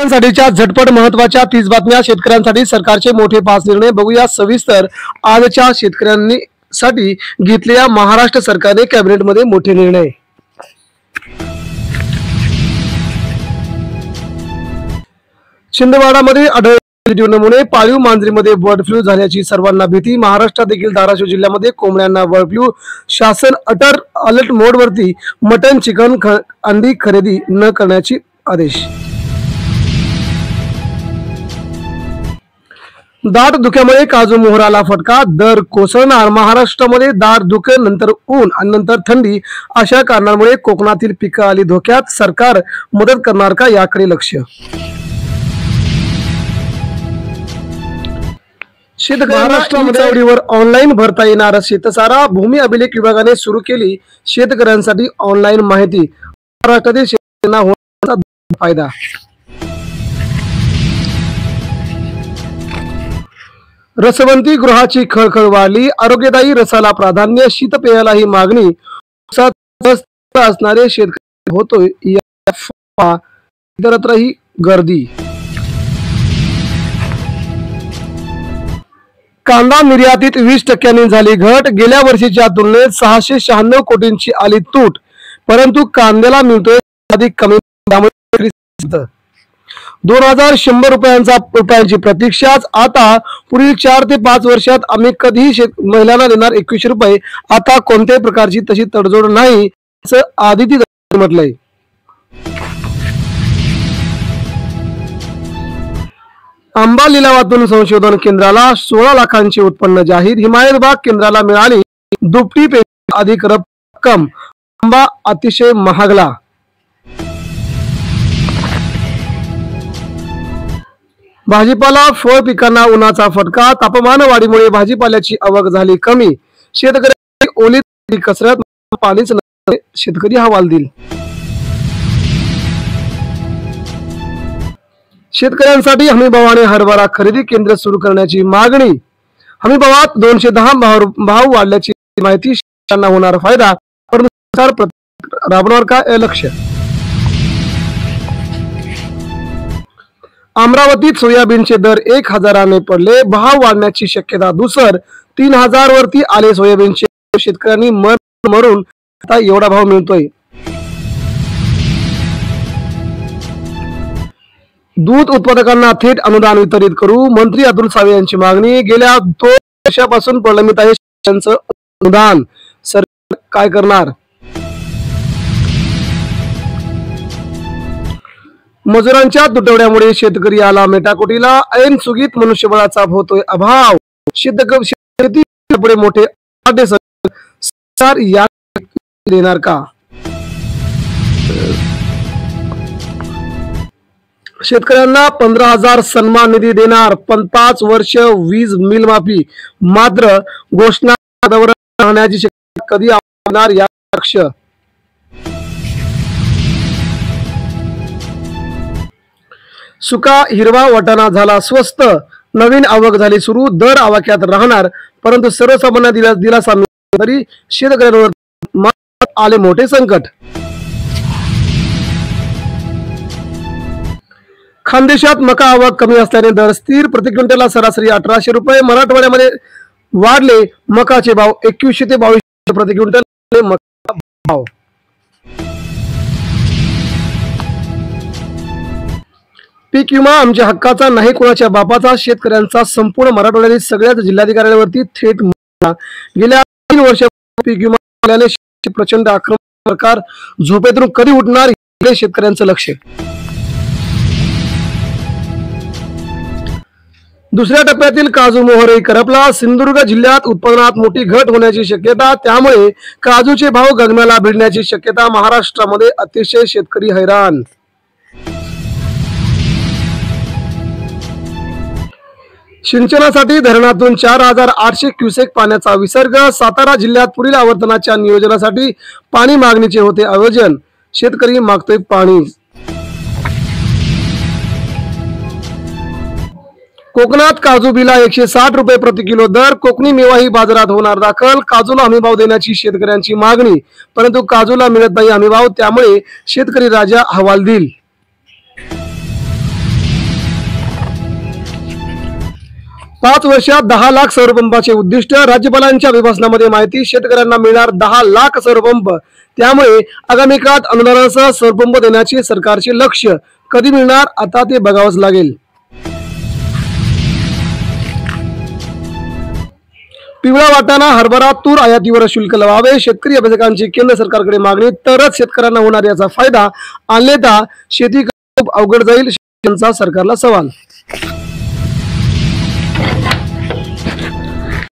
शेतकऱ्यांसाठीच्या झटपट महत्त्वाच्या 30 बातम्या शेतकऱ्यांसाठी सरकारचे मोठे 5 निर्णय बघूया सविस्तर। आजच्या शेतकऱ्यांसाठी घेतलेल्या महाराष्ट्र सरकारने कॅबिनेटमध्ये मोठे निर्णय। छिंदवाडामध्ये आढळलेले नमुने, पाळीव मांजरीमध्ये बर्ड फ्लू झाल्याची सर्वांना भीती। महाराष्ट्रात देखील धाराशिव जिल्ह्यामध्ये कोंबड्यांना बर्ड फ्लू, शासन अलर्ट मोडवरती। मटन, चिकन, अंडी खरेदी न करण्याची आदेश। दाट धुक्यामुळे काजू मोहराला फटका, दर कोसळणार। महाराष्ट्रामध्ये दाट धुके, नंतर ऊन आणि नंतर थंडी अशा कारणांमुळे कोकणातील पिकं आली धोक्यात। सरकार मदत करणार का याकडे लक्ष। शेतकऱ्यांना ऑनलाईन भरता येणार शेतसारा, भूमी अभिलेख विभागाने सुरू केली शेतकऱ्यांसाठी ऑनलाईन माहिती। महाराष्ट्रातील शेतकऱ्यांना होण्याचा फायदा। रसवंती गृहाची खळखळ वाढली, आरोग्यदायी रसाला प्राधान्य, शीतपेयालाही मागणी। असणारे शेतकरी होतोय इतरत्रही गर्दी। कांदा निर्यातीत 20% झाली घट, गेल्या वर्षीच्या तुलनेत 696 कोटींची आली तूट, परंतु कांद्याला मिळतोय अधिक कमी। 2100 रुपयांची प्रतीक्षाच, आता पुढील 4 ते 5 वर्षात आम्ही कधीही महिलांना देणार 2100 रुपये। आता कोणत्याही प्रकारची तशी तडजोड नाही असं आदिती म्हटलंय। आंबा लिलावातून संशोधन केंद्राला 16 लाखांचे उत्पन्न जाहीर, हिमायतबाग केंद्राला मिळाली दुपटीपेक्षा अधिक रक्कम। आंबा अतिशय महागला। भाजीपाला फळ पिकांना उन्हाचा फटका, तापमान वाढीमुळे भाजीपाल्याची आवक झाली कमी। शेतकऱ्यांची ओली कसरत, पाणीच नाही, शेतकरी हवालदिल। शेतकऱ्यांसाठी हमीभावाने हरभरा खरेदी केंद्र सुरू करण्याची मागणी। हमीभावात 210 भाव वाढल्याची माहिती, शेतकऱ्यांना होणार फायदा, परंतु सरकार राबवणार का लक्ष। अमरावतीत सोयाबीनचे दर 1000ने पडले, भाव वाढण्याची शक्यता दुसर। 3000 वरती आले सोयाबीनचे, शेतकऱ्यांनी मरून आता एवढा भाव मिळतोय। दूध उत्पादकांना थेट अनुदान वितरित करू, मंत्री अतुल सावे यांची मागणी। गेल्या 2 वर्षापासून प्रलंबित आहे शेतकऱ्यांचं अनुदान, सरकार काय करणार। मजुरांच्या तुटवड्यामुळे शेतकरी आला मेटाकुटीला, ऐन सुगीत मनुष्यबळाचा होतोय अभाव। शेती पुढे मोठे आदेश सरकार या देणार का। शेतकऱ्यांना 15,000 सन्मान निधी देणार, 5 वर्ष वीज मिल माफी, मात्र घोषणा राहण्याची शक्यता कधी होणार या लक्ष। सुका हिरवा वाटाणा झाला स्वस्त, नवीन आवक झाली सुरू, दर आवाक्यात राहणार, परंतु सर्वसामान्य दिलासा मिळाला तरी शेतकऱ्यांवर आले मोठे संकट। खानदेशात मका आवक कमी असल्याने दर स्थिर, प्रति क्विंटलला सरासरी 1800 रुपये। मराठवाड्यामध्ये वाढले मकाचे भाव, 2100 ते 2200 प्रति क्विंटल मका भाव। पीक विमा आमच्या हक्काचा नाही कोणाच्या बापाचा, शेतकऱ्यांचा संपूर्ण मराठवाड्यातील सगळ्याच जिल्हाधिकाऱ्यांवरती थेट गेल्या 3 वर्षात पीक विमा आल्याने प्रचंड आक्रमक सरकार झोपेतून कधी उठणार हे शेतकऱ्यांचं लक्ष। दुसऱ्या टप्प्यातील काजू मोहरही करपला, सिंधुदुर्ग जिल्ह्यात उत्पादनात मोठी घट होण्याची शक्यता, त्यामुळे काजूचे भाव गगनाला भिडण्याची शक्यता। महाराष्ट्रामध्ये अतिशय शेतकरी हैराण। सिंचनासाठी धरणातून 4800 क्युसेक पाण्याचा विसर्ग, सातारा जिल्ह्यात पुढील आवर्तनाच्या नियोजनासाठी पाणी मागणीचे होते आयोजन, शेतकरी मागतोय पाणी। कोकणात काजू बिला 160 रुपये प्रति किलो दर, कोकणी मेवाही बाजारात होणार दाखल। काजूला हमीभाव देण्याची शेतकऱ्यांची मागणी, परंतु काजूला मिळत नाही हमीभाव, त्यामुळे शेतकरी राजा हवालदिल। 5 वर्षात 10 लाख सौरपंपाचे उद्दिष्ट, राज्यपालांच्या अभिभाषणामध्ये माहिती, शेतकऱ्यांना मिळणार 10 लाख सौरपंप, त्यामुळे आगामी काळात अनुदानासह सौरपंप देण्याचे सरकारचे लक्ष्य, कधी मिळणार आता ते बघावंच लागेल. पिवळा वाटाणा, हरभरा, तूर आयातीवर शुल्क लावावे, शेतकरी अभ्यासकांची केंद्र सरकारकडे मागणी, तरच शेतकऱ्यांना होणार याचा फायदा, अन्यथा शेती खूप अवघड जाईल, सरकारला सवाल.